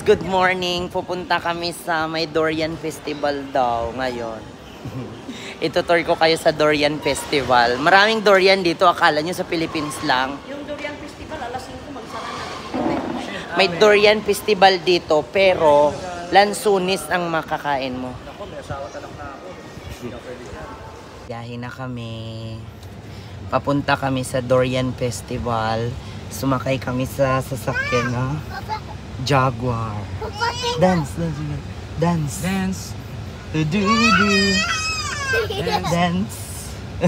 good morning. Pupunta kami sa may Durian Festival daw ngayon. Itutour ko kayo sa Durian Festival. Maraming durian dito. Akala nyo sa Philippines lang. Yung Durian Festival, alas 5 magsara na. May Durian Festival dito, pero lansunis ang makakain mo. Ako, may asawa talak na ako. Hindi na pwede yan. Biyahe na kami. Papunta kami sa Durian Festival. Sumakay kami sa sasakyan na Jaguar. Dance, dance, dance. Dance. Do-do-do. Dance.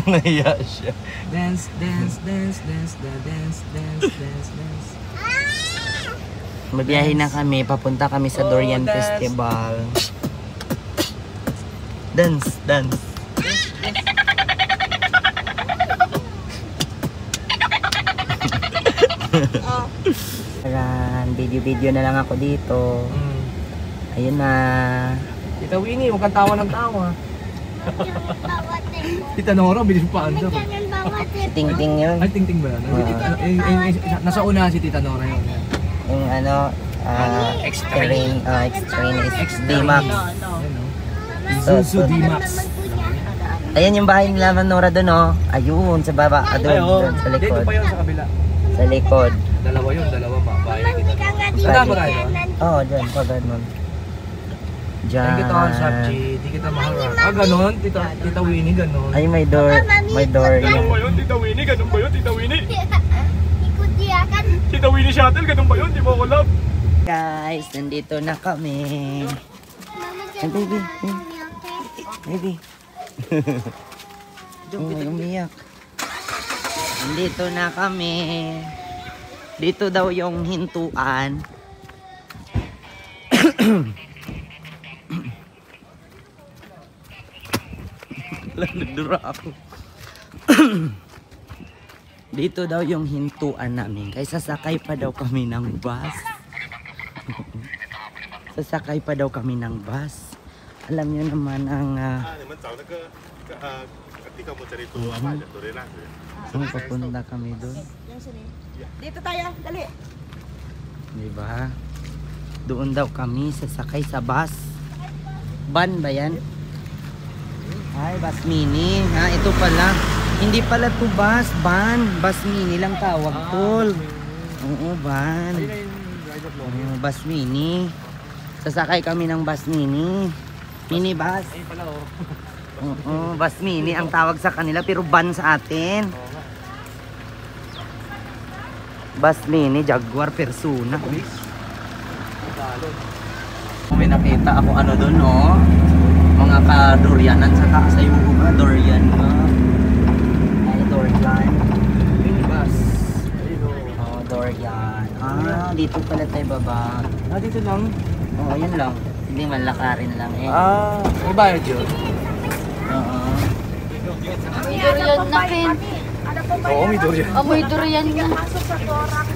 Naiya siya. Dance, dance, dance, dance, dance, dance, dance, dance. Mabiyahe na kami. Papunta kami sa Durian dance. Festival. Dance, dance. Ayan, video-video na lang ako dito. Ayun na. Tita Winnie, huwag kang tawa ng tawa. Tita Nora, bilis pa ando. Si Ting-Ting yun. Ay, ting-ting ba yan? Nasa una si Tita Nora yun. Yung ano, Extreme is D-Max. Zuzu D-Max. Ayan yung bahay nila Nora doon, oh. Ayun, sa baba. Doon, sa Dito likod. pa yun sa kabila. Sa likod. Dalawa yun, dalawa bahay. Tanda mo tayo doon? Oo, dyan. Pagod mo. Dyan. Thank you, Tol Sabji. Di kita maharap. Ah, ganon? Tita Winnie, ganon. Ay, may door. May door Ganun ba yun. yun, Tita Winnie? Ganun ba yun, Tita Winnie? Ikut dia kan. Tita Winnie Shuttle, ganun ba yun? Di mo ko love? Guys, nandito na kami. Mama Ay, baby. Baby. Ay, umiyak. Nandito na kami. Dito daw yung hintuan. Nagdura ako. Dito daw yung hintuan namin. Kaya sasakay pa daw kami ng bus. Sasakay pa daw kami ng bus. Alam nyo naman ang... ketika mau cari itu apa aja tuh Rena. Ang papunta kami doon. Yang sini. Dito tayo, dali. Diba? Doon daw kami sasakay sa bus. Van ba yan? Ay, bus mini. Ha, ito pala. Hindi pala to bus. Van. Bus mini lang tawag tol. Oo, van. Bus mini. Sasakay kami ng bus mini. Mini bus. Ayun pala, oh. Oo, bus mini ang tawag sa kanila pero van sa atin. Bus mini, Jaguar, Persona. May nakita ako ano doon, oh. Mga ka-durianan sa taas ay mga durian ba? Ay, durian. Minibus. Oh, durian. Ah, dito pala tayo baba. Ah, dito lang? Oo, yun lang. Hindi man lakarin lang eh. Ah, may bayad yun? Oo. May durian na kin. Oo, may durian. Amoy durian na. Masuk sa torak.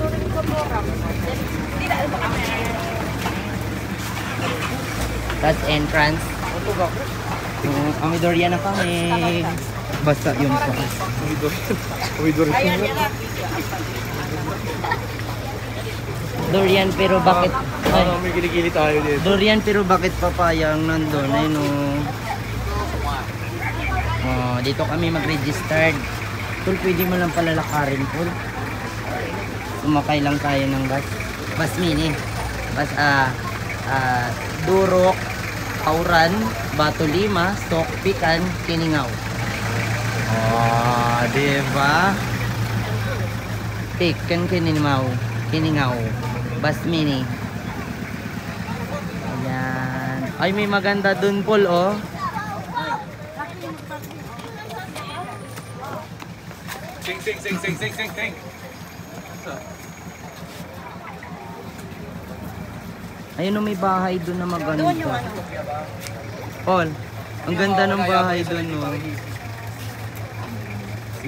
Turing ko torak. Tidak ada kamera. That's entrance. May durian na kami. Basta yun pa. May durian. Ayan, yan na. Durian pero bakit... Ay, May gili-gili tayo dito. durian pero bakit papayang nandun? Ay no. Oh, dito kami mag-registered. Tol, pwede mo lang palalakarin, Tol. Sumakay lang tayo ng bus. Bus mini. Bus, Durok, Auran, Bato Lima, Stock, Pican, Kiningaw. Oh, diba? Pican, Kiningaw. Kiningaw. Bus mini. Ayan. Ay, may maganda dun, Paul, oh. Sing, sing, sing, sing, sing, sing, sing. Ayun, oh, may bahay dun na maganda. Doon yung ano. Paul, ang ganda ng bahay dun, oh.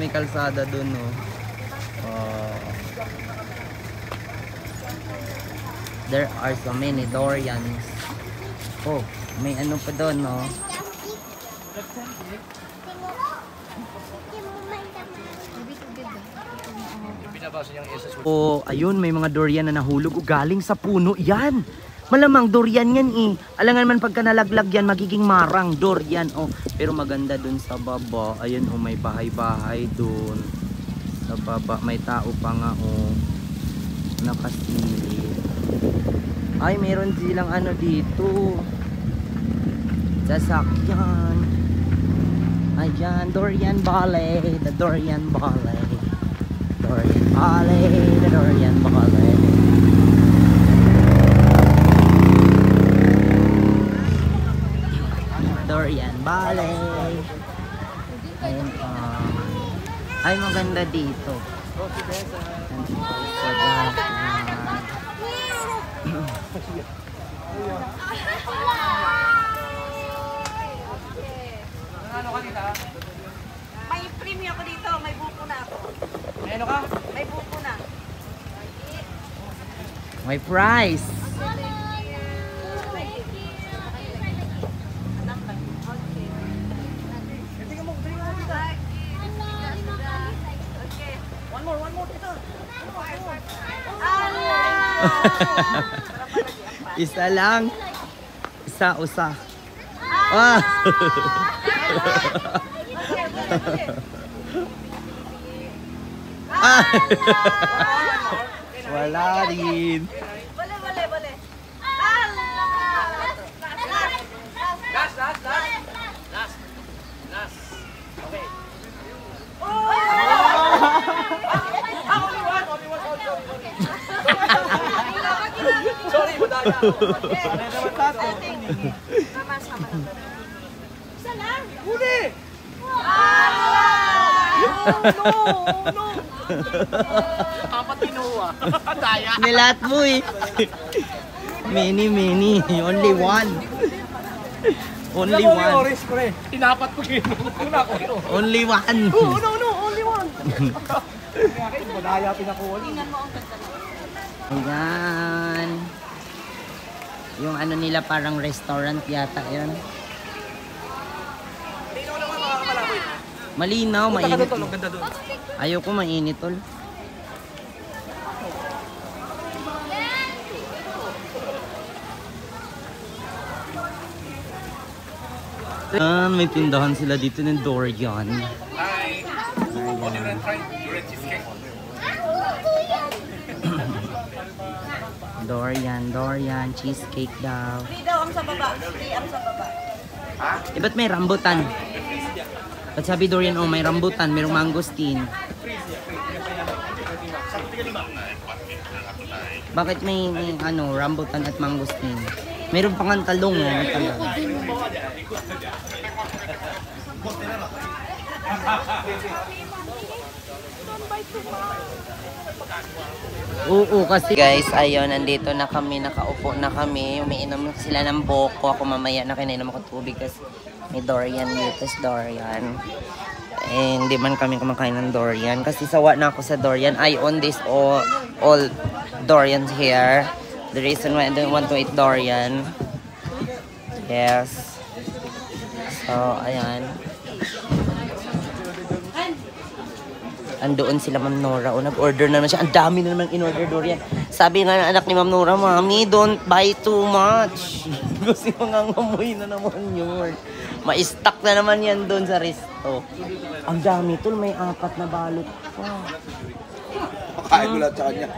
May kalsada dun, oh. Oh. There are so many durians. Oh, may ano pa doon, no? Binabaso niyang isa sa O, ayun, may mga durian na nahulog o galing sa puno. Yan! Malamang durian yan eh. Alangan man pagka nalaglag yan, magiging marang durian. Oh, pero maganda dun sa baba. Ayun, oh, may bahay-bahay dun. Sa baba, may tao pa nga, oh. Nakasilip. Ay, meron silang ano dito. Sasakyan. Ayan, Durian Valley. The Durian Valley. Durian Valley. The Durian Valley. Durian Valley. Ayun pa. Ay, maganda dito. May premium ako dito. May buko na ako. May ano ka? May buko na. May price. One more dito. Isa lang. Isa. Ah. Ah. Wala rin. Bale. Last. Okay. Sorry, madaya. Sama na. Isa lang. Huli! No. Apat kinuha. Daya. Nilat mo eh. Many. Only one. Only Alam mo, may one. orange pre. Tinapat ko kinuha ko. Only one. No, only one. Kaya madaya pinakuha. Ayan. Yung ano nila parang restaurant yata yan. Tingnan naman mga kamalaboy. Malinaw, Punta ka mainit. doon, ang ganda doon. Ayoko mainit tol. May tindahan sila dito ng durian. Durian, cheesecake daw. Free daw ang sa baba. Eh, ba't may rambutan? Ba't sabi durian, oh, may rambutan, mayroong mangosteen. Bakit may ano, rambutan at mangosteen? Mayroon pang talong, oh, may talong. Oo, kasi guys, ayun, nandito na kami, nakaupo na kami. Umiinom sila ng boko. Ako mamaya na kinainom ako tubig kasi may durian dito, durian. Eh, hindi man kami kumakain ng durian kasi sawa na ako sa durian. I own this all durians here. The reason why I don't want to eat durian. Yes. So, ayan. Andoon sila Ma'am Nora. O, nag-order na naman siya. Ang dami na naman in-order durian. Sabi nga ng anak ni Ma'am Nora, Mami, don't buy too much. Kasi mga ngamoy na naman yun. Ma-stack na naman yan doon sa resto. Ang dami tol, may 4 na balot pa. Makain ko lahat sa kanya.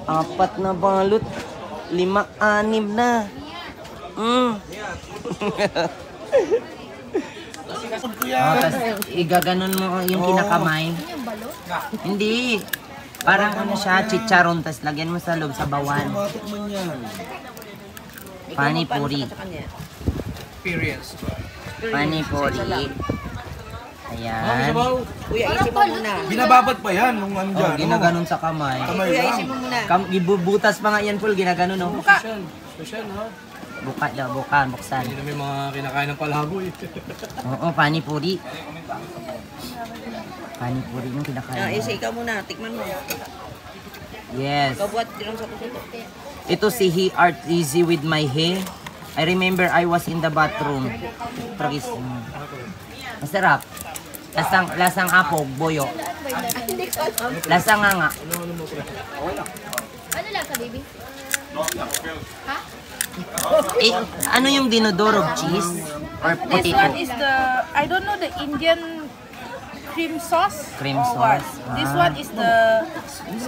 4 na balot. 5, 6 na. Tapos igaganon mo yung kinakamay. Hindi. Parang ano siya, chicharon, tapos lagyan mo sa loob sa bawan. Panipuri. Experience. Panipuri. Ayan. Kuya, isip mo muna. Binababad pa yan nung Oh, andyan. ginaganon sa kamay. Kuya, isip mo muna. Ibubutas pa nga yan, Paul. Ginaganon, no? Special ha. Buka daw, buksan. Hindi na may mga kinakain ng palaboy. Oo, panipuri. Panipuri yung kinakain. Isa, ikaw muna. Tikman mo. Yes. Ikaw buhat din sa kusuto. Ito si He Art Easy with my hair. I remember I was in the bathroom. Tragis. Masarap. Lasang apog, boyo. Lasang nga. Ano lang sa baby? Ha? Eh, ano yung dinodorog? Cheese? Or This potato? one is the, I don't know, the Indian cream sauce. Cream or what. sauce. This Ah. one is the,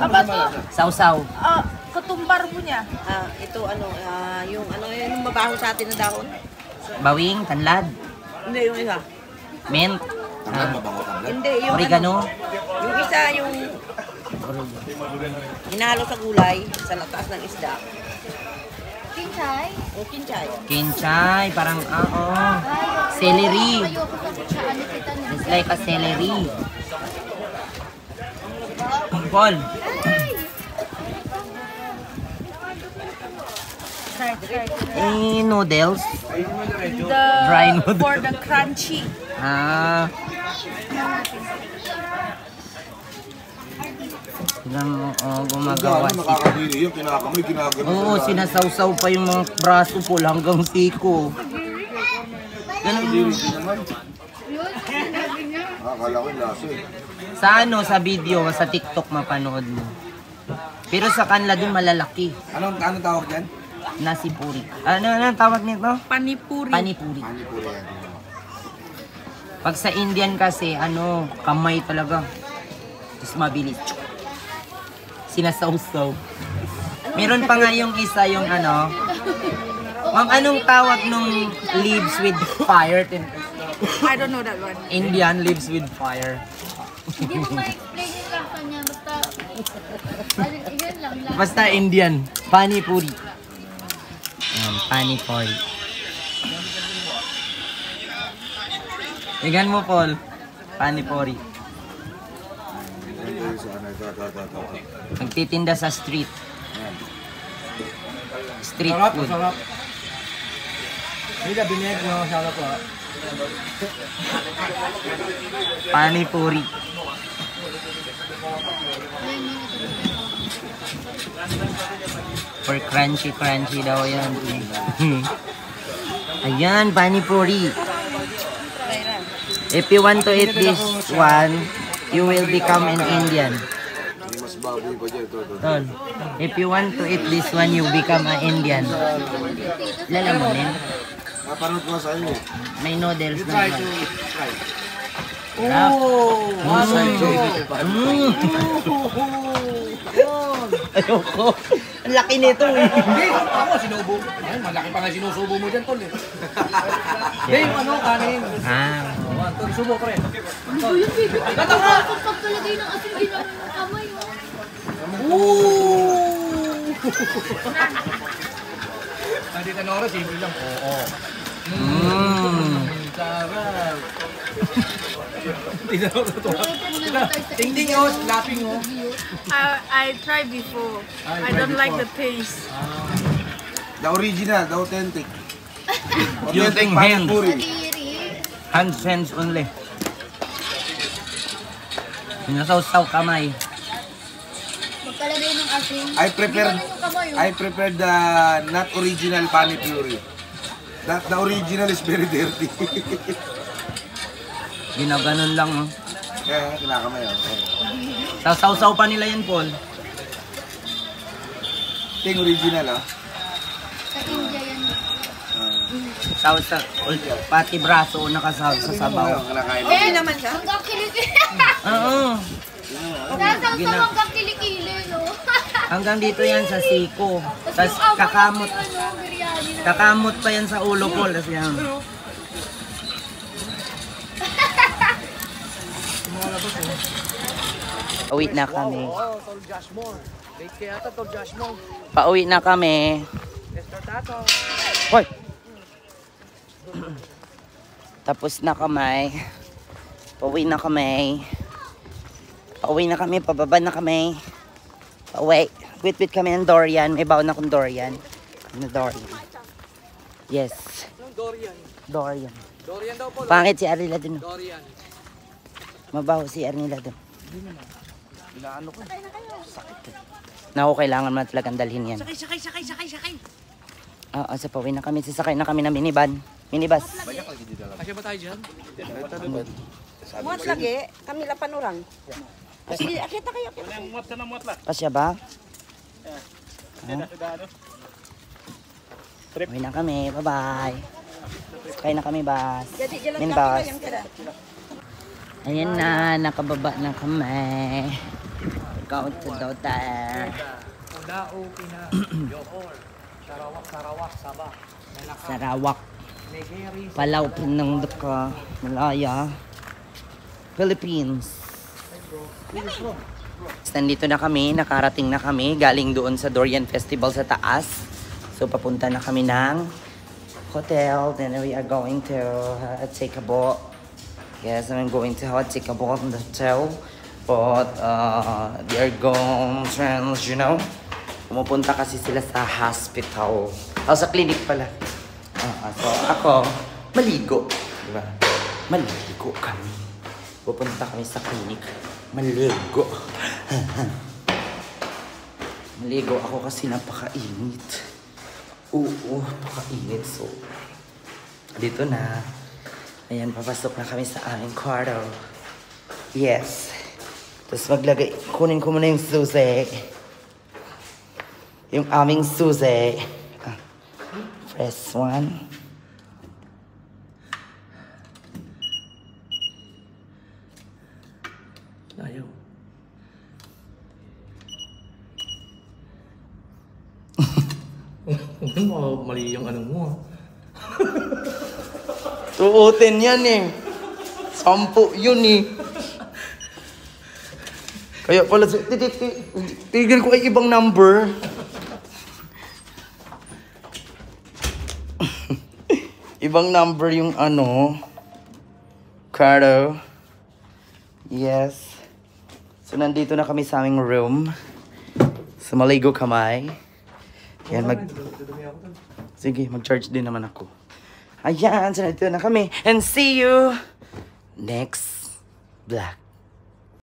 apa to? Sausaw. Ketumbar punya. Ito yung yung mabaho sa atin na dahon. Bawing, tanlad, Hindi, yung isa. mint, Tanglad, mabango tanglad. Hindi, yung oregano. yung isa, yung hinalo sa gulay, sa latas ng isda. Kinchay? O kinchay. Kinchay, parang celery. Ayoko sa ano kita niya. It's like a celery. Paul, noodles. The, Dry noodles. for the crunchy. Ilang gumagawa Ano, nakakadiri yun, kinakamay, ginagano. Oo, sinasawsaw pa yung mga braso po hanggang siko. Ganun. Kadiri din naman. Akala ko yung laso eh. Sa sa video, sa TikTok mapanood mo. Pero sa kanila dun malalaki. Anong tawag dyan? Nasi puri. Ano ang tawag nito? Panipuri. Panipuri. Manipuri yan. Pag sa Indian kasi, kamay talaga. Tapos mabilis. Sinasawsaw. Meron pa nga yung isa, yung Ma'am, anong tawag nung leaves with fire? I don't know that one. Indian leaves with fire. Hindi mo ma-explain yung kanta niya. Basta, yun lang. Basta Indian. Panipuri. Panipuri. Tingnan mo, Paul. Panipuri. Nagtitinda sa street. Street Sarap, food. sarap. Hindi, binigay ko. Sarap po. Panipuri. For crunchy daw yan. Ayan, panipuri. If you want to eat this one, you will become an Indian. Mas baboy pa dyan. Ito. Tol, if you want to eat this one, you become an Indian. Lalamunin. Napanood ko sa inyo. May noodles na Try naman. to try. Ayoko. Ang laki nito eh. Hindi, ako sinubo. Ay, malaki pa nga sinusubo mo dyan, tol eh. Hindi, yung kanin. Tol, subo ko rin. Pagpalagay ng asin, ginamit ng kamay. Nandito na oras, simple lang. Oo. Sarap. Tingnan mo ito. Tingting nyo, laughing mo. I tried before. I don't like the taste. The original, the authentic. Using hands. Panipuri. Hands only. Sinasawsaw kamay. Pagpalagay ng asin. I prefer the not original panipuri. That the original is very dirty. Ginaganon lang. Kaya kinakamay oh. Sasawsaw pa nila yan, Paul. Ting original oh. Sa India yan. Sawsaw, pati braso nakasaw sa sabaw. Kinakain. Okay naman siya. Hanggang kilikili. Oo. Sasawsaw hanggang kilikili, no? Hanggang dito yan sa siko. Tapos yung kakamot. biryani na. Kakamot pa yan sa ulo, Paul. Tapos yan. Pauwi na kami. Tol Josh Moore. Late kaya ata, Tol Josh Moore. Pauwi na kami. Mr. Tato. Hoy! Tapos na kami. Pauwi na kami. Pauwi na kami. Pababa na kami. Pauwi. Wait kami ng Dorian. May baon akong Dorian. Ano Dorian? Yes. Anong Dorian? Dorian. Dorian daw po. Pangit si Arnila dun. Dorian. Mabaho si Arnila dun. Inaano ko. Sakit. Naku, kailangan mo na talagang dalhin yan. Sakay. Oo, sa pauwi na kami. Sasakay na kami ng minivan. Minibus. Kasya ba tayo dyan? Muat lagi, kami lapan orang. Sige, akita kayo. Pasya ba? Uwi na kami. Bye-bye. Sakay na kami, bus. Jadi jalan Min, kaki bus. ba yung tira? Ayan na, nakababa na kami. Go to Doter. Sarawak. Palaw, Pinang Daka, Malaya, Philippines. Nandito na kami, nakarating na kami, galing doon sa Durian Festival sa taas. So papunta na kami ng hotel, then we are going to Hatikabo. Yes, I'm going to Hatikabo on the hotel. But they are going trans, you know. Pumupunta kasi sila sa hospital. O sa clinic pala. So ako, maligo. Diba? Maligo kami. Pupunta kami sa clinic. Maligo. Maligo ako kasi napakainit. Oo, napakainit. So, dito na. Ayan, papasok na kami sa aming kwarto. Yes. Tapos maglagay, kunin ko muna yung susi. Yung aming susi. Press 1. Ayaw. Mali yung ano mo. Suotin yan eh. 10 yun eh. Kaya pala, tigil ko ay ibang number. Ibang number yung ano. Cardo. Yes. So, nandito na kami sa aming room. So, maligo kamay. Yan, Sige, mag-charge din naman ako. Ayan, so nandito na kami. And see you next vlog.